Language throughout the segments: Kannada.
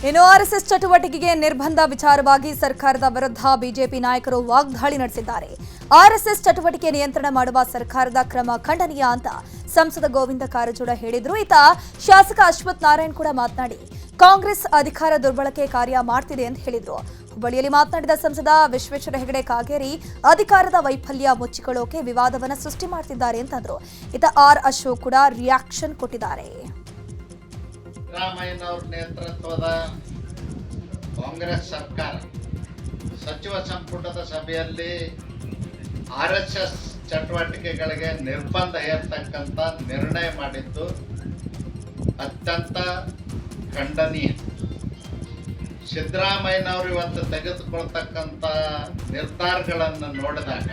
ಇನ್ನು ಆರ್ಎಸ್ಎಸ್ ಚಟುವಟಿಕೆಗೆ ನಿರ್ಬಂಧ ವಿಚಾರವಾಗಿ ಸರ್ಕಾರದ ವಿರುದ್ಧ ಬಿಜೆಪಿ ನಾಯಕರು ವಾಗ್ದಾಳಿ ನಡೆಸಿದ್ದಾರೆ. ಆರ್ಎಸ್ಎಸ್ ಚಟುವಟಿಕೆ ನಿಯಂತ್ರಣ ಮಾಡುವ ಸರ್ಕಾರದ ಕ್ರಮ ಖಂಡನೀಯ ಅಂತ ಸಂಸದ ಗೋವಿಂದ ಕಾರಜೋಳ ಹೇಳಿದ್ರು. ಈತ ಶಾಸಕ ಅಶ್ವಥ್ ನಾರಾಯಣ್ ಕೂಡ ಮಾತನಾಡಿ ಕಾಂಗ್ರೆಸ್ ಅಧಿಕಾರ ದುರ್ಬಳಕೆ ಕಾರ್ಯ ಮಾಡ್ತಿದೆ ಅಂತ ಹೇಳಿದ್ರು. ಹುಬ್ಬಳ್ಳಿಯಲ್ಲಿ ಮಾತನಾಡಿದ ಸಂಸದ ವಿಶ್ವೇಶ್ವರ ಹೆಗಡೆ ಕಾಗೇರಿ ಅಧಿಕಾರದ ವೈಫಲ್ಯ ಮುಚ್ಚಿಕೊಳ್ಳೋಕೆ ವಿವಾದವನ್ನ ಸೃಷ್ಟಿ ಮಾಡ್ತಿದ್ದಾರೆ ಅಂತಂದ್ರು. ಈತ ಆರ್ ಅಶೋಕ್ ಕೂಡ ರಿಯಾಕ್ಷನ್ ಕೊಟ್ಟಿದ್ದಾರೆ. ಸಿದ್ದರಾಮಯ್ಯನವರ ನೇತೃತ್ವದ ಕಾಂಗ್ರೆಸ್ ಸರ್ಕಾರ ಸಚಿವ ಸಂಪುಟದ ಸಭೆಯಲ್ಲಿ ಆರ್ಎಸ್ಎಸ್ ಚಟುವಟಿಕೆಗಳಿಗೆ ನಿರ್ಬಂಧ ಹೇರ್ತಕ್ಕಂಥ ನಿರ್ಣಯ ಮಾಡಿದ್ದು ಅತ್ಯಂತ ಖಂಡನೀಯ. ಸಿದ್ದರಾಮಯ್ಯನವರು ಇವತ್ತು ತೆಗೆದುಕೊಳ್ತಕ್ಕಂಥ ನಿರ್ಧಾರಗಳನ್ನು ನೋಡಿದಾಗ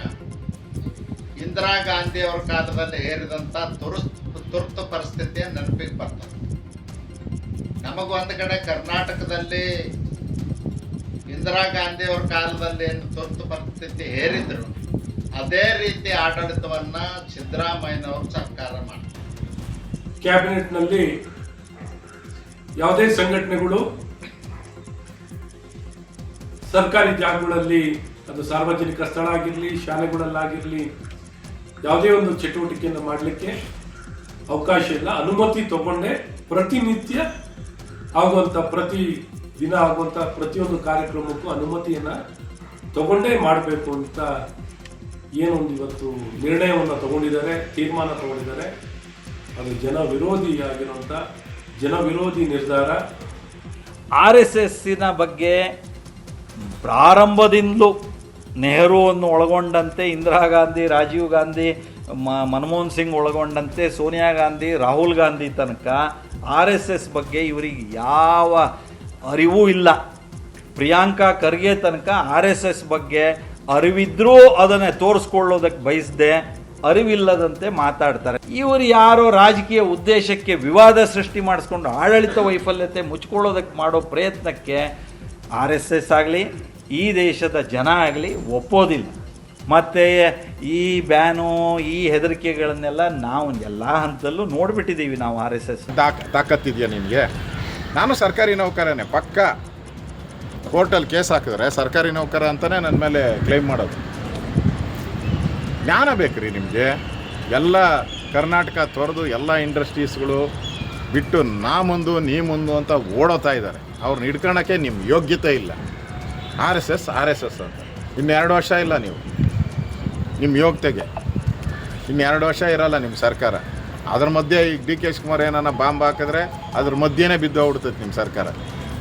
ಇಂದಿರಾ ಗಾಂಧಿ ಅವರ ಕಾಲದಲ್ಲಿ ಹೇರಿದಂಥ ತುರ್ತು ಪರಿಸ್ಥಿತಿಯ ನೆನಪಿಗೆ ಬರ್ತದೆ. ನಮಗೂ ಒಂದು ಕಡೆ ಕರ್ನಾಟಕದಲ್ಲಿ ಇಂದಿರಾ ಗಾಂಧಿ ಅವರ ಕಾಲದಲ್ಲಿ ಏನು ತುರ್ತು ಪರಿಸ್ಥಿತಿ ಹೇರಿದ್ರು ಅದೇ ರೀತಿ ಆಡಳಿತವನ್ನ ಸಿದ್ದರಾಮಯ್ಯನವರು ಸರ್ಕಾರ ಮಾಡ್ತಾರೆ. ಕ್ಯಾಬಿನೆಟ್ನಲ್ಲಿ ಯಾವುದೇ ಸಂಘಟನೆಗಳು ಸರ್ಕಾರಿ ಜಾಗಗಳಲ್ಲಿ, ಅದು ಸಾರ್ವಜನಿಕ ಸ್ಥಳ ಆಗಿರಲಿ, ಶಾಲೆಗಳಲ್ಲಾಗಿರಲಿ, ಯಾವುದೇ ಒಂದು ಚಟುವಟಿಕೆಯನ್ನು ಮಾಡಲಿಕ್ಕೆ ಅವಕಾಶ ಇಲ್ಲ. ಅನುಮತಿ ತಗೊಂಡೇ ಪ್ರತಿನಿತ್ಯ ಆಗುವಂಥ, ಪ್ರತಿ ದಿನ ಆಗುವಂಥ ಪ್ರತಿಯೊಂದು ಕಾರ್ಯಕ್ರಮಕ್ಕೂ ಅನುಮತಿಯನ್ನು ತಗೊಂಡೇ ಮಾಡಬೇಕು ಅಂತ ಏನೊಂದು ಇವತ್ತು ನಿರ್ಣಯವನ್ನು ತಗೊಂಡಿದ್ದಾರೆ, ತೀರ್ಮಾನ ತಗೊಂಡಿದ್ದಾರೆ. ಅದು ಜನ ವಿರೋಧಿ ನಿರ್ಧಾರ. RSSನ ಬಗ್ಗೆ ಪ್ರಾರಂಭದಿಂದಲೂ ನೆಹರುವನ್ನು ಒಳಗೊಂಡಂತೆ ಇಂದಿರಾ ಗಾಂಧಿ, ರಾಜೀವ್ ಗಾಂಧಿ, ಮನಮೋಹನ್ ಸಿಂಗ್ ಒಳಗೊಂಡಂತೆ ಸೋನಿಯಾ ಗಾಂಧಿ, ರಾಹುಲ್ ಗಾಂಧಿ ತನಕ RSS ಬಗ್ಗೆ ಇವರಿಗೆ ಯಾವ ಅರಿವೂ ಇಲ್ಲ. ಪ್ರಿಯಾಂಕಾ ಖರ್ಗೆ ತನಕ RSS ಬಗ್ಗೆ ಅರಿವಿದ್ರೂ ಅದನ್ನು ತೋರಿಸ್ಕೊಳ್ಳೋದಕ್ಕೆ ಬಯಸದೆ ಅರಿವಿಲ್ಲದಂತೆ ಮಾತಾಡ್ತಾರೆ. ಇವರು ಯಾರೋ ರಾಜಕೀಯ ಉದ್ದೇಶಕ್ಕೆ ವಿವಾದ ಸೃಷ್ಟಿ ಮಾಡಿಸ್ಕೊಂಡು ಆಡಳಿತ ವೈಫಲ್ಯತೆ ಮುಚ್ಕೊಳ್ಳೋದಕ್ಕೆ ಮಾಡೋ ಪ್ರಯತ್ನಕ್ಕೆ RSS ಆಗಲಿ, ಈ ದೇಶದ ಜನ ಆಗಲಿ ಒಪ್ಪೋದಿಲ್ಲ. ಮತ್ತು ಈ ಬ್ಯಾನು, ಈ ಹೆದರಿಕೆಗಳನ್ನೆಲ್ಲ ನಾವು ಎಲ್ಲ ಹಂತದಲ್ಲೂ ನೋಡಿಬಿಟ್ಟಿದ್ದೀವಿ. ನಾವು RSS ತಾಕತ್ತಿದೆಯಾ ನಿಮಗೆ? ನಾನು ಸರ್ಕಾರಿ ನೌಕರನೇ, ಪಕ್ಕ ಕೋರ್ಟಲ್ಲಿ ಕೇಸ್ ಹಾಕಿದ್ರೆ ಸರ್ಕಾರಿ ನೌಕರ ಅಂತಲೇ ನನ್ನ ಮೇಲೆ ಕ್ಲೈಮ್ ಮಾಡೋದು. ಜ್ಞಾನ ಬೇಕ್ರಿ ನಿಮಗೆ. ಎಲ್ಲ ಕರ್ನಾಟಕ ತೊರೆದು ಎಲ್ಲ ಇಂಡಸ್ಟ್ರೀಸ್ಗಳು ಬಿಟ್ಟು ನಾ ಮುಂದು ನೀ ಮುಂದು ಅಂತ ಓಡೋತಾ ಇದ್ದಾರೆ. ಅವ್ರನ್ನ ಹಿಡ್ಕೊಳ್ಳೋಕ್ಕೆ ನಿಮ್ಮ ಯೋಗ್ಯತೆ ಇಲ್ಲ. RSS ಅಂತ ಇನ್ನೆರಡು ವರ್ಷ ಇಲ್ಲ ನೀವು ನಿಮ್ಮ ಯೋಗ್ಯತೆಗೆ, ಇನ್ನೆರಡು ವರ್ಷ ಇರೋಲ್ಲ ನಿಮ್ಮ ಸರ್ಕಾರ. ಅದ್ರ ಮಧ್ಯೆ ಈಗ DK ಶಿವಕುಮಾರ್ ಏನಾನ ಬಾಂಬ್ ಹಾಕಿದ್ರೆ ಅದ್ರ ಮಧ್ಯೆನೇ ಬಿದ್ದು ಹೋಗ್ಬಿಡ್ತೈತೆ ನಿಮ್ಮ ಸರ್ಕಾರ.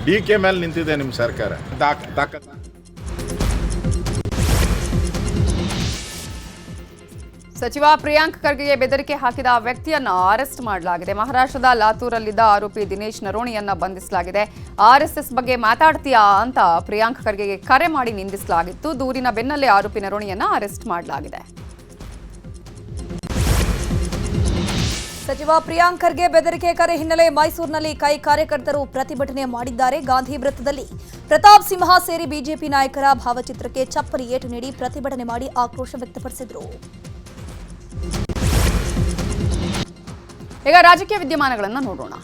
DK ಮೇಲೆ ನಿಂತಿದೆ ನಿಮ್ಮ ಸರ್ಕಾರ. ಸಚಿವ ಪ್ರಿಯಾಂಕ್ ಖರ್ಗೆಗೆ ಬೆದರಿಕೆ ಹಾಕಿದ ವ್ಯಕ್ತಿಯನ್ನ ಅರೆಸ್ಟ್ ಮಾಡಲಾಗಿದೆ. ಮಹಾರಾಷ್ಟ್ರದ ಲಾತೂರಲ್ಲಿದ್ದ ಆರೋಪಿ ದಿನೇಶ್ ನರೋಣಿಯನ್ನ ಬಂಧಿಸಲಾಗಿದೆ. RSS ಬಗ್ಗೆ ಮಾತಾಡ್ತೀಯಾ ಅಂತ ಪ್ರಿಯಾಂಕ್ ಖರ್ಗೆಗೆ ಕರೆ ಮಾಡಿ ನಿಂದಿಸಲಾಗಿತ್ತು. ದೂರಿನ ಬೆನ್ನಲ್ಲೇ ಆರೋಪಿ ನರೋಣಿಯನ್ನ ಅರೆಸ್ಟ್ ಮಾಡಲಾಗಿದೆ. ಸಚಿವ ಪ್ರಿಯಾಂಕ್ ಖರ್ಗೆ ಬೆದರಿಕೆ ಕರೆ ಹಿನ್ನೆಲೆ ಮೈಸೂರಿನಲ್ಲಿ ಕೈ ಕಾರ್ಯಕರ್ತರು ಪ್ರತಿಭಟನೆ ಮಾಡಿದ್ದಾರೆ. ಗಾಂಧಿ ವೃತ್ತದಲ್ಲಿ ಪ್ರತಾಪ್ ಸಿಂಹ ಸೇರಿ ಬಿಜೆಪಿ ನಾಯಕರ ಭಾವಚಿತ್ರಕ್ಕೆ ಚಪ್ಪಲಿ ಏಟು ನೀಡಿ ಪ್ರತಿಭಟನೆ ಮಾಡಿ ಆಕ್ರೋಶ ವ್ಯಕ್ತಪಡಿಸಿದರು. ಈಗ ರಾಜಕೀಯ ವಿದ್ಯಮಾನಗಳನ್ನು ನೋಡೋಣ.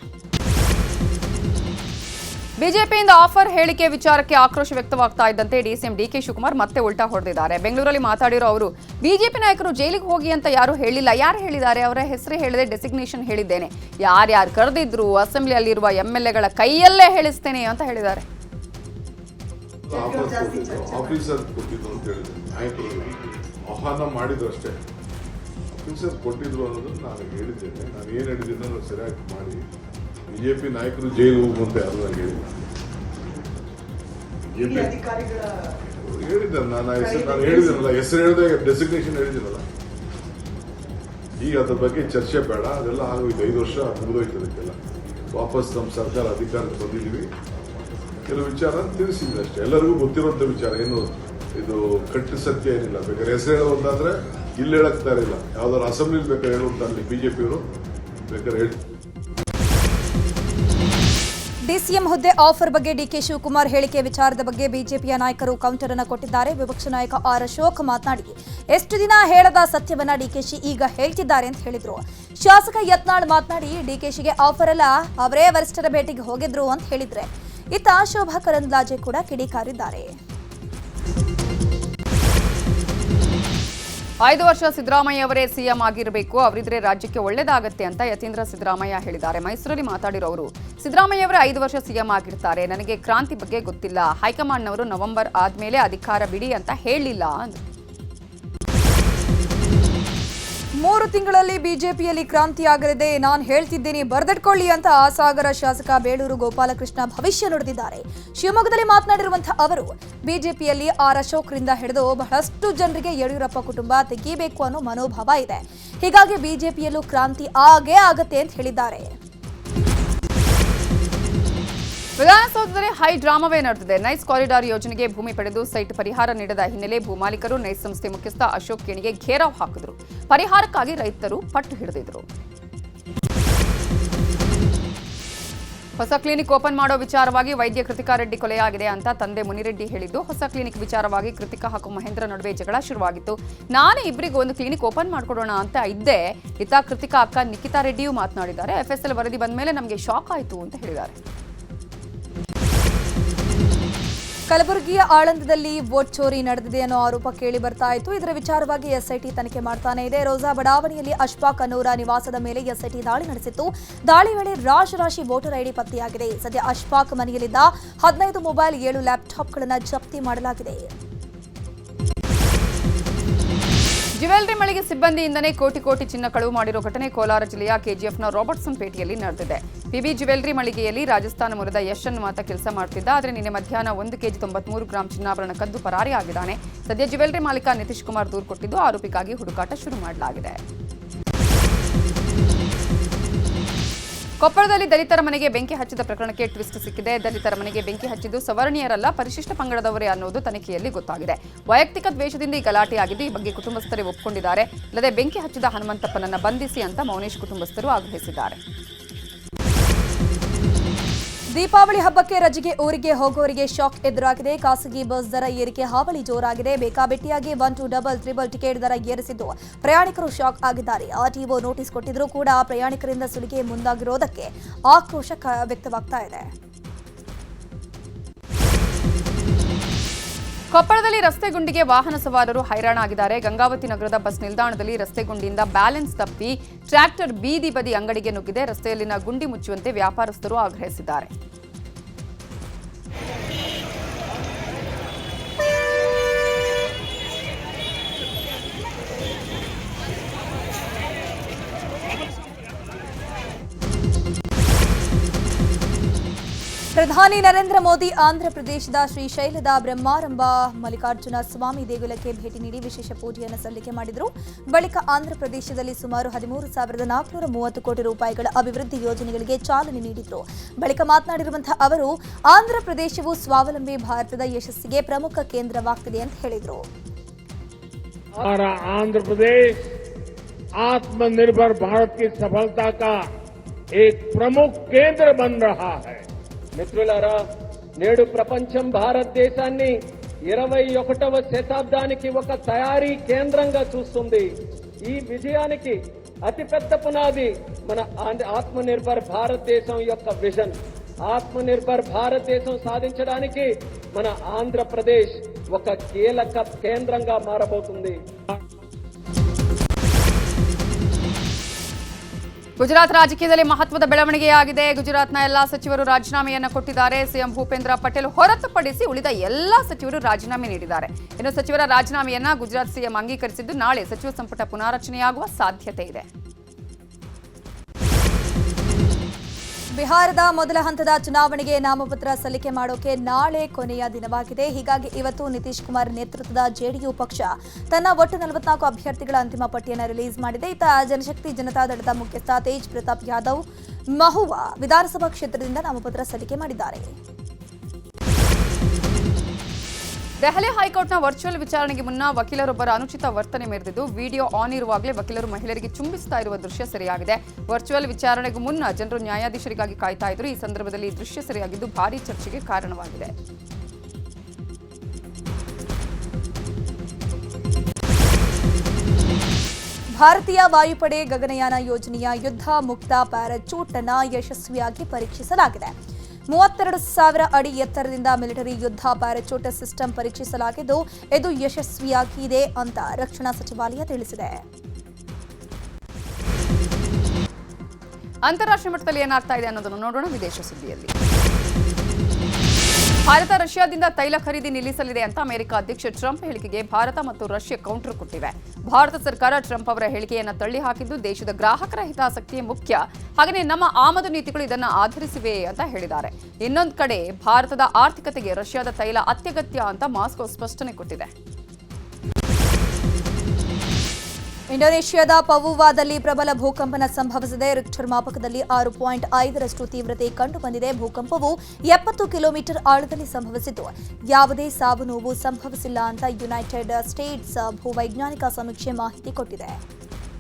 ಬಿಜೆಪಿಯಿಂದ ಆಫರ್ ಹೇಳಿಕೆ ವಿಚಾರಕ್ಕೆ ಆಕ್ರೋಶ ವ್ಯಕ್ತವಾಗ್ತಾ ಇದ್ದಂತೆ ಡಿಸಿಎಂ DK ಶಿವಕುಮಾರ್ ಮತ್ತೆ ಉಲ್ಟಾ ಹೊಡೆದಿದ್ದಾರೆ. ಬೆಂಗಳೂರಲ್ಲಿ ಮಾತಾಡಿರೋ ಅವರು ಬಿಜೆಪಿ ನಾಯಕರು ಜೈಲಿಗೆ ಹೋಗಿ ಅಂತ ಯಾರು ಹೇಳಿಲ್ಲ. ಯಾರು ಹೇಳಿದ್ದಾರೆ? ಅವರ ಹೆಸರು ಹೇಳಿದೆ, ಡೆಸಿಗ್ನೇಷನ್ ಹೇಳಿದ್ದೇನೆ. ಯಾರ್ಯಾರು ಕರೆದಿದ್ರು ಅಸೆಂಬ್ಲಿಯಲ್ಲಿರುವ MLAಗಳ ಕೈಯಲ್ಲೇ ಹೇಳಿಸ್ತೇನೆ ಅಂತ ಹೇಳಿದ್ದಾರೆ. ಆಫೀಸರ್ ಕೊಟ್ಟಿದ್ರು ಅಂತ ಹೇಳಿದ್ರು, ನಾಯಕರು ಆಹ್ವಾನ ಮಾಡಿದ್ರು ಅಷ್ಟೇ. ಆಫೀಸರ್ ಕೊಟ್ಟಿದ್ರು ಅನ್ನೋದನ್ನು ನಾನು ಹೇಳಿದ್ದೇನೆ. ನಾನು ಏನು ಹೇಳಿದ್ದೀನಿ ಅನ್ನೋದು ಸರಿಯಾಗಿ ಮಾಡಿ. ಬಿಜೆಪಿ ನಾಯಕರು ಜೈಲು ಹೋಗುವಂತ ಯಾರು ನನಗೆ ಹೇಳಿಲ್ಲ. ಹೇಳಿದ್ದೆ ನಾನು ಹೇಳಿದ್ದೀನಲ್ಲ, ಹೆಸರು ಹೇಳಿದೆ, ಡೆಸಿಗ್ನೇಷನ್ ಹೇಳಿದ್ದೀನಲ್ಲ. ಈಗ ಅದ್ರ ಬಗ್ಗೆ ಚರ್ಚೆ ಬೇಡ, ಅದೆಲ್ಲ ಆಗೋಯ್ತು. 5 ವರ್ಷ ಮುಗಿದೋಯ್ತು. ಅದಕ್ಕೆಲ್ಲ ವಾಪಸ್ ನಮ್ಮ ಸರ್ಕಾರ ಅಧಿಕಾರಕ್ಕೆ ಬಂದಿದ್ದೀವಿ. ಕೆಲವು ವಿಚಾರ ತಿಳಿಸಿದ್ವಿ ಅಷ್ಟೇ, ಎಲ್ಲರಿಗೂ ಗೊತ್ತಿರುವಂಥ ವಿಚಾರ. ಏನು ಇದು ಕಟ್ಟು ಸತ್ಯ ಏನಿಲ್ಲ. ಬೇಕಾದ್ರೆ ಹೆಸರು ಹೇಳುವಂತಾದ್ರೆ ಇಲ್ಲಿ ಹೇಳಕ್ತಾ ಇರಲಿಲ್ಲ. ಯಾವ್ದಾದ್ರು ಅಸೆಂಬ್ಲಿ ಬೇಕಾದ್ರೆ ಹೇಳುವಂತ ಅಲ್ಲಿ ಬಿಜೆಪಿಯವರು ಬೇಕಾದ್ರೆ ಹೇಳಿ. ಡಿಸಿಎಂ ಹುದ್ದೆ ಆಫರ್ ಬಗ್ಗೆ DK ಶಿವಕುಮಾರ್ ಹೇಳಿಕೆ ವಿಚಾರದ ಬಗ್ಗೆ ಬಿಜೆಪಿಯ ನಾಯಕರು ಕೌಂಟರ್ ಅನ್ನು ಕೊಟ್ಟಿದ್ದಾರೆ. ವಿಪಕ್ಷ ನಾಯಕ ಆರ್ ಅಶೋಕ್ ಮಾತನಾಡಿ ಎಷ್ಟು ದಿನ ಹೇಳದ ಸತ್ಯವನ್ನ DKಶಿ ಈಗ ಹೇಳ್ತಿದ್ದಾರೆ ಅಂತ ಹೇಳಿದ್ರು. ಶಾಸಕ ಯತ್ನಾಳ್ ಮಾತನಾಡಿ DKಶಿಗೆ ಆಫರ್ ಅಲ್ಲ, ಅವರೇ ವರಿಷ್ಠರ ಭೇಟಿಗೆ ಹೋಗಿದ್ರು ಅಂತ ಹೇಳಿದ್ರೆ. ಇತ್ತ ಶೋಭಾ ಕರಂದ್ಲಾಜೆ ಕೂಡ ಕಿಡಿಕಾರಿದ್ದಾರೆ. 5 ವರ್ಷ ಸಿದ್ದರಾಮಯ್ಯ ಅವರೇ ಸಿಎಂ ಆಗಿರಬೇಕು, ಅವರಿದ್ರೆ ರಾಜ್ಯಕ್ಕೆ ಒಳ್ಳೇದಾಗತ್ತೆ ಅಂತ ಯತೀಂದ್ರ ಸಿದ್ದರಾಮಯ್ಯ ಹೇಳಿದ್ದಾರೆ. ಮೈಸೂರಲ್ಲಿ ಮಾತಾಡಿರೋರು, ಸಿದ್ದರಾಮಯ್ಯ ಅವರೇ 5 ವರ್ಷ ಸಿಎಂ ಆಗಿರ್ತಾರೆ, ನನಗೆ ಕ್ರಾಂತಿ ಬಗ್ಗೆ ಗೊತ್ತಿಲ್ಲ, ಹೈಕಮಾಂಡ್ನವರು ನವೆಂಬರ್ ಆದ್ಮೇಲೆ ಅಧಿಕಾರ ಬಿಡಿ ಅಂತ ಹೇಳಿಲ್ಲ ಅಂದ್ರು. 3 ತಿಂಗಳಲ್ಲಿ ಬಿಜೆಪಿಯಲ್ಲಿ ಕ್ರಾಂತಿ ಆಗಲಿದೆ, ನಾನು ಹೇಳ್ತಿದ್ದೀನಿ ಬರೆದಿಟ್ಕೊಳ್ಳಿ ಅಂತ ಸಾಗರ ಶಾಸಕ ಬೇಳೂರು ಗೋಪಾಲಕೃಷ್ಣ ಭವಿಷ್ಯ ನುಡಿದಿದ್ದಾರೆ. ಶಿವಮೊಗ್ಗದಲ್ಲಿ ಮಾತನಾಡಿರುವಂತಹ ಅವರು, ಬಿಜೆಪಿಯಲ್ಲಿ ಆರ್ ಅಶೋಕ್ರಿಂದ ಹಿಡಿದು ಬಹಳಷ್ಟು ಜನರಿಗೆ ಯಡಿಯೂರಪ್ಪ ಕುಟುಂಬ ತೆಗೀಬೇಕು ಅನ್ನೋ ಮನೋಭಾವ ಇದೆ. ಹೀಗಾಗಿ ಬಿಜೆಪಿಯಲ್ಲೂ ಕ್ರಾಂತಿ ಆಗೇ ಆಗತ್ತೆ ಅಂತ ಹೇಳಿದ್ದಾರೆ. ವಿಧಾನಸೌಧದಲ್ಲಿ ಹೈ ಡ್ರಾಮಾವೇ ನಡೆದಿದೆ. ನೈಸ್ ಕಾರಿಡಾರ್ ಯೋಜನೆಗೆ ಭೂಮಿ ಪಡೆದು ಸೈಟ್ ಪರಿಹಾರ ನೀಡದ ಹಿನ್ನೆಲೆ ಭೂಮಾಲೀಕರು ನೈಸ್ ಸಂಸ್ಥೆ ಮುಖ್ಯಸ್ಥ ಅಶೋಕ್ ಕೇಣಿಗೆ ಘೇರಾವ್ ಹಾಕಿದ್ರು. ಪರಿಹಾರಕ್ಕಾಗಿ ರೈತರು ಪಟ್ಟು ಹಿಡಿದಿದ್ರು. ಹೊಸ ಕ್ಲಿನಿಕ್ ಓಪನ್ ಮಾಡೋ ವಿಚಾರವಾಗಿ ವೈದ್ಯ ಕೃತಿಕಾ ರೆಡ್ಡಿ ಕೊಲೆಯಾಗಿದೆ ಅಂತ ತಂದೆ ಮುನಿರೆಡ್ಡಿ ಹೇಳಿದ್ದು, ಹೊಸ ಕ್ಲಿನಿಕ್ ವಿಚಾರವಾಗಿ ಕೃತಿಕಾ ಹಾಗೂ ಮಹೇಂದ್ರ ನಡುವೆ ಜಗಳ ಶುರುವಾಗಿತ್ತು. ನಾನೇ ಇಬ್ಬರಿಗೂ ಒಂದು ಕ್ಲಿನಿಕ್ ಓಪನ್ ಮಾಡ್ಕೊಡೋಣ ಅಂತ ಇದ್ದೆ. ಇತ್ತ ಕೃತಿಕಾ ಅಕ್ಕ ನಿಖಿತಾ ರೆಡ್ಡಿಯೂ ಮಾತನಾಡಿದ್ದಾರೆ. FSL ವರದಿ ಬಂದ ಮೇಲೆ ನಮಗೆ ಶಾಕ್ ಆಯಿತು ಅಂತ ಹೇಳಿದ್ದಾರೆ. ಕಲಬುರಗಿಯ ಆಳಂದದಲ್ಲಿ ವೋಟ್ ಚೋರಿ ನಡೆದಿದೆ ಅನ್ನೋ ಆರೋಪ ಕೇಳಿ ಬರ್ತಾ ಇತ್ತು. ಇದರ ವಿಚಾರವಾಗಿ ಎಸ್ಐಟಿ ತನಿಖೆ ಮಾಡ್ತಾನೆ ಇದೆ. ರೋಜಾ ಬಡಾವಣೆಯಲ್ಲಿ ಅಶ್ಫಾಕ್ ಅನ್ನೋರ ನಿವಾಸದ ಮೇಲೆ ಎಸ್ಐಟಿ ದಾಳಿ ನಡೆಸಿತ್ತು. ದಾಳಿ ವೇಳೆ ರಾಶಿ ವೋಟರ್ ಐಡಿ ಪತ್ತೆಯಾಗಿದೆ. ಸದ್ಯ ಅಶ್ಫಾಕ್ ಮನೆಯಲ್ಲಿದ್ದ 15 ಮೊಬೈಲ್ 7 ಲ್ಯಾಪ್ಟಾಪ್ಗಳನ್ನು ಜಪ್ತಿ ಮಾಡಲಾಗಿದೆ. ಜ್ಯುವೆಲರಿ ಮಳಿಗೆ ಸಿಬ್ಬಂದಿಯಿಂದನೇ ಕೋಟಿ ಚಿನ್ನ ಕಳುವು ಮಾಡಿರೋ ಘಟನೆ ಕೋಲಾರ ಜಿಲ್ಲೆಯ ಕೆಜಿಎಫ್ನ ರಾಬರ್ಟ್ಸನ್ ಪೇಟೆಯಲ್ಲಿ ನಡೆದಿದೆ. ಪಿಬಿ ಜ್ಯುವೆಲರಿ ಮಳಿಗೆಯಲ್ಲಿ ರಾಜಸ್ಥಾನ ಮೂಲದ ಯಶ್ ಅನ್ನುವಾತ ಕೆಲಸ ಮಾಡ್ತಿದ್ದ. ಆದರೆ ನಿನ್ನೆ ಮಧ್ಯಾಹ್ನ 1 ಕೆಜಿ 93 ಗ್ರಾಂ ಚಿನ್ನಾಭರಣ ಕದ್ದು ಪರಾರಿಯಾಗಿದ್ದಾನೆ. ಸದ್ಯ ಜ್ಯುವೆಲರಿ ಮಾಲೀಕ ನಿತೀಶ್ ಕುಮಾರ್ ದೂರು ಕೊಟ್ಟಿದ್ದು, ಆರೋಪಿಗಾಗಿ ಹುಡುಕಾಟ ಶುರು ಮಾಡಲಾಗಿದೆ. ಕೊಪ್ಪಳದಲ್ಲಿ ದಲಿತರ ಮನೆಗೆ ಬೆಂಕಿ ಹಚ್ಚಿದ ಪ್ರಕರಣಕ್ಕೆ ಟ್ವಿಸ್ಟ್ ಸಿಕ್ಕಿದೆ. ದಲಿತರ ಮನೆಗೆ ಬೆಂಕಿ ಹಚ್ಚಿದ್ದು ಸವರ್ಣೀಯರಲ್ಲ, ಪರಿಶಿಷ್ಟ ಪಂಗಡದವರೇ ಅನ್ನೋದು ತನಿಖೆಯಲ್ಲಿ ಗೊತ್ತಾಗಿದೆ. ವೈಯಕ್ತಿಕ ದ್ವೇಷದಿಂದ ಈ ಗಲಾಟೆಯಾಗಿದ್ದು, ಈ ಬಗ್ಗೆ ಕುಟುಂಬಸ್ಥರೇ ಒಪ್ಪಿಕೊಂಡಿದ್ದಾರೆ. ಅಲ್ಲದೆ ಬೆಂಕಿ ಹಚ್ಚಿದ ಹನುಮಂತಪ್ಪನನ್ನ ಬಂಧಿಸಿ ಅಂತ ಮೌನೇಶ್ ಕುಟುಂಬಸ್ಥರು ಆಗ್ರಹಿಸಿದ್ದಾರೆ. ದೀಪಾವಳಿ ಹಬ್ಬಕ್ಕೆ ರಜೆಗೆ ಊರಿಗೆ ಹೋಗೋರಿಗೆ ಶಾಕ್ ಎದುರಾಗಿದೆ. ಖಾಸಗಿ ಬಸ್ ದರ ಏರಿಕೆ ಹಾವಳಿ ಜೋರಾಗಿದೆ. ಬೇಕಾಬಿಟ್ಟಿಯಾಗಿ 1, 2, 3 ಟಿಕೆಟ್ ದರ ಏರಿಸಿದ್ದು ಪ್ರಯಾಣಿಕರು ಶಾಕ್ ಆಗಿದ್ದಾರೆ. ಆರ್ಟಿಒ ನೋಟಿಸ್ ಕೊಟ್ಟಿದ್ರೂ ಕೂಡ ಪ್ರಯಾಣಿಕರಿಂದ ಸುಲಿಗೆ ಮುಂದಾಗಿರೋದಕ್ಕೆ ಆಕ್ರೋಶ ವ್ಯಕ್ತವಾಗ್ತಾ ಇದೆ. ಕೊಪ್ಪಳದಲ್ಲಿ ರಸ್ತೆ ಗುಂಡಿಗೆ ವಾಹನ ಸವಾರರು ಹೈರಾಣಾಗಿದ್ದಾರೆ. ಗಂಗಾವತಿ ನಗರದ ಬಸ್ ನಿಲ್ದಾಣದಲ್ಲಿ ರಸ್ತೆ ಗುಂಡಿಯಿಂದ ಬ್ಯಾಲೆನ್ಸ್ ತಪ್ಪಿ ಟ್ರ್ಯಾಕ್ಟರ್ ಬೀದಿ ಬದಿ ಅಂಗಡಿಗೆ ನುಗ್ಗಿದೆ. ರಸ್ತೆಯಲ್ಲಿನ ಗುಂಡಿ ಮುಚ್ಚುವಂತೆ ವ್ಯಾಪಾರಸ್ಥರು ಆಗ್ರಹಿಸಿದ್ದಾರೆ. ಪ್ರಧಾನಿ ನರೇಂದ್ರ ಮೋದಿ ಆಂಧ್ರಪ್ರದೇಶದ ಶ್ರೀಶೈಲದ ಬ್ರಹ್ಮಾರಂಭ ಮಲ್ಲಿಕಾರ್ಜುನ ಸ್ವಾಮಿ ದೇಗುಲಕ್ಕೆ ಭೇಟಿ ನೀಡಿ ವಿಶೇಷ ಪೂಜೆಯನ್ನು ಸಲ್ಲಿಕೆ ಮಾಡಿದರು. ಬಳಿಕ ಆಂಧ್ರಪ್ರದೇಶದಲ್ಲಿ ಸುಮಾರು 13,430 ಕೋಟಿ ರೂಪಾಯಿಗಳ ಅಭಿವೃದ್ಧಿ ಯೋಜನೆಗಳಿಗೆ ಚಾಲನೆ ನೀಡಿದರು. ಬಳಿಕ ಮಾತನಾಡಿರುವಂತಹ ಅವರು, ಆಂಧ್ರಪ್ರದೇಶವು ಸ್ವಾವಲಂಬಿ ಭಾರತದ ಯಶಸ್ಸಿಗೆ ಪ್ರಮುಖ ಕೇಂದ್ರವಾಗ್ತಿದೆ ಅಂತ ಹೇಳಿದರು. आंध्र प्रदेश आत्मनिर्भर भारत की सफलता का एक प्रमुख केंद्र बन रहा है. మిత్రులారా, నేడు ప్రపంచం భారతదేశాన్ని 21వ శతాబ్దానికి ఒక తయారీ కేంద్రంగా చూస్తుంది. ఈ విజయానికి అతిపెద్ద పునాది మన ఆత్మనిర్భర్ భారతదేశం యొక్క విజన్. ఆత్మనిర్భర్ భారతదేశం సాధించడానికి మన ఆంధ్రప్రదేశ్ ఒక కీలక కేంద్రంగా మారబోతుంది. ಗುಜರಾತ್ ರಾಜಕೀಯದಲ್ಲಿ ಮಹತ್ವದ ಬೆಳವಣಿಗೆಯಾಗಿದೆ. ಗುಜರಾತ್ನ ಎಲ್ಲಾ ಸಚಿವರು ರಾಜೀನಾಮೆಯನ್ನು ಕೊಟ್ಟಿದ್ದಾರೆ. ಸಿಎಂ ಭೂಪೇಂದ್ರ ಪಟೇಲ್ ಹೊರತುಪಡಿಸಿ ಉಳಿದ ಎಲ್ಲಾ ಸಚಿವರು ರಾಜೀನಾಮೆ ನೀಡಿದ್ದಾರೆ. ಇನ್ನು ಸಚಿವರ ರಾಜೀನಾಮೆಯನ್ನ ಗುಜರಾತ್ ಸಿಎಂ ಅಂಗೀಕರಿಸಿದ್ದು, ನಾಳೆ ಸಚಿವ ಸಂಪುಟ ಪುನಾರಚನೆಯಾಗುವ ಸಾಧ್ಯತೆ ಇದೆ. ಬಿಹಾರದ ಮೊದಲ ಹಂತದ ಚುನಾವಣೆಗೆ ನಾಮಪತ್ರ ಸಲ್ಲಿಕೆ ಮಾಡೋಕೆ ನಾಳೆ ಕೊನೆಯ ದಿನವಾಗಿದೆ. ಹೀಗಾಗಿ ಇವತ್ತು ನಿತೀಶ್ ಕುಮಾರ್ ನೇತೃತ್ವದ ಜೆಡಿಯು ಪಕ್ಷ ತನ್ನ ಒಟ್ಟು 44 ಅಭ್ಯರ್ಥಿಗಳ ಅಂತಿಮ ಪಟ್ಟಿಯನ್ನು ರಿಲೀಸ್ ಮಾಡಿದೆ. ಇತ್ತ ಜನಶಕ್ತಿ ಜನತಾದಳದ ಮುಖ್ಯಸ್ಥ ತೇಜ್ ಪ್ರತಾಪ್ ಯಾದವ್ ಮಹುವಾ ವಿಧಾನಸಭಾ ಕ್ಷೇತ್ರದಿಂದ ನಾಮಪತ್ರ ಸಲ್ಲಿಕೆ ಮಾಡಿದ್ದಾರೆ. ದೆಹಲಿ ಹೈಕೋರ್ಟ್ನ ವರ್ಚುವಲ್ ವಿಚಾರಣೆಗೆ ಮುನ್ನ ವಕೀಲರೊಬ್ಬರ ಅನುಚಿತ ವರ್ತನೆ ಮೆರೆದಿದ್ದು, ವಿಡಿಯೋ ಆನ್ ಇರುವಾಗಲೇ ವಕೀಲರು ಮಹಿಳೆಯರಿಗೆ ಚುಂಬಿಸುತ್ತಾ ಇರುವ ದೃಶ್ಯ ಸೆರೆಯಾಗಿದೆ. ವರ್ಚುವಲ್ ವಿಚಾರಣೆಗೂ ಮುನ್ನ ಜನರು ನ್ಯಾಯಾಧೀಶರಿಗಾಗಿ ಕಾಯ್ತಾ ಇದ್ರು. ಈ ಸಂದರ್ಭದಲ್ಲಿ ಈ ದೃಶ್ಯ ಸೆರೆಯಾಗಿದ್ದು ಭಾರೀ ಚರ್ಚೆಗೆ ಕಾರಣವಾಗಿದೆ. ಭಾರತೀಯ ವಾಯುಪಡೆ ಗಗನಯಾನ ಯೋಜನೆಯ ಯುದ್ಧ ಮುಕ್ತ ಪ್ಯಾರಾಚೂಟ್ ಅನ್ನು ಯಶಸ್ವಿಯಾಗಿ ಪರೀಕ್ಷಿಸಲಾಗಿದೆ. 32,000 ಅಡಿ ಎತ್ತರದಿಂದ ಮಿಲಿಟರಿ ಯುದ್ಧ ಪ್ಯಾರಾಚೂಟ್ ಸಿಸ್ಟಮ್ ಪರೀಕ್ಷಿಸಲಾಗಿದ್ದು ಇದು ಯಶಸ್ವಿಯಾಗಿದೆ ಅಂತ ರಕ್ಷಣಾ ಸಚಿವಾಲಯ ತಿಳಿಸಿದೆ. ಅಂತಾರಾಷ್ಟ್ರೀಯ ಮಟ್ಟದಲ್ಲಿ ಏನಾಗ್ತಾ ಇದೆ ಅನ್ನೋದನ್ನು ನೋಡೋಣ ವಿದೇಶ ಸುದ್ದಿಯಲ್ಲಿ. ಭಾರತ ರಷ್ಯಾದಿಂದ ತೈಲ ಖರೀದಿ ನಿಲ್ಲಿಸಲಿದೆ ಅಂತ ಅಮೆರಿಕ ಅಧ್ಯಕ್ಷ ಟ್ರಂಪ್ ಹೇಳಿಕೆಗೆ ಭಾರತ ಮತ್ತು ರಷ್ಯಾ ಕೌಂಟರ್ ಕೊಟ್ಟಿವೆ. ಭಾರತ ಸರ್ಕಾರ ಟ್ರಂಪ್ ಅವರ ಹೇಳಿಕೆಯನ್ನು ತಳ್ಳಿ ಹಾಕಿದ್ದು ದೇಶದ ಗ್ರಾಹಕರ ಹಿತಾಸಕ್ತಿಯೇ ಮುಖ್ಯ, ಹಾಗೆಯೇ ನಮ್ಮ ಆಮದು ನೀತಿಗಳು ಇದನ್ನು ಆಧರಿಸಿವೆ ಅಂತ ಹೇಳಿದ್ದಾರೆ. ಇನ್ನೊಂದು ಕಡೆ ಭಾರತದ ಆರ್ಥಿಕತೆಗೆ ರಷ್ಯಾದ ತೈಲ ಅತ್ಯಗತ್ಯ ಅಂತ ಮಾಸ್ಕೋ ಸ್ಪಷ್ಟನೆ ಕೊಟ್ಟಿದೆ. ಇಂಡೋನೇಷ್ಯಾದ ಪವುವಾದಲ್ಲಿ ಪ್ರಬಲ ಭೂಕಂಪನ ಸಂಭವಿಸಿದೆ. ರಿಕ್ಟರ್ ಮಾಪಕದಲ್ಲಿ 6.5ರಷ್ಟು ತೀವ್ರತೆ ಕಂಡುಬಂದಿದೆ. ಭೂಕಂಪವು 70 ಕಿಲೋಮೀಟರ್ ಆಳದಲ್ಲಿ ಸಂಭವಿಸಿದ್ದು ಯಾವುದೇ ಸಾವು ನೋವು ಸಂಭವಿಸಿಲ್ಲ ಅಂತ ಯುನೈಟೆಡ್ ಸ್ಟೇಟ್ಸ್ ಭೂವೈಜ್ಞಾನಿಕ ಸಮೀಕ್ಷೆ ಮಾಹಿತಿ ಕೊಟ್ಟಿದೆ.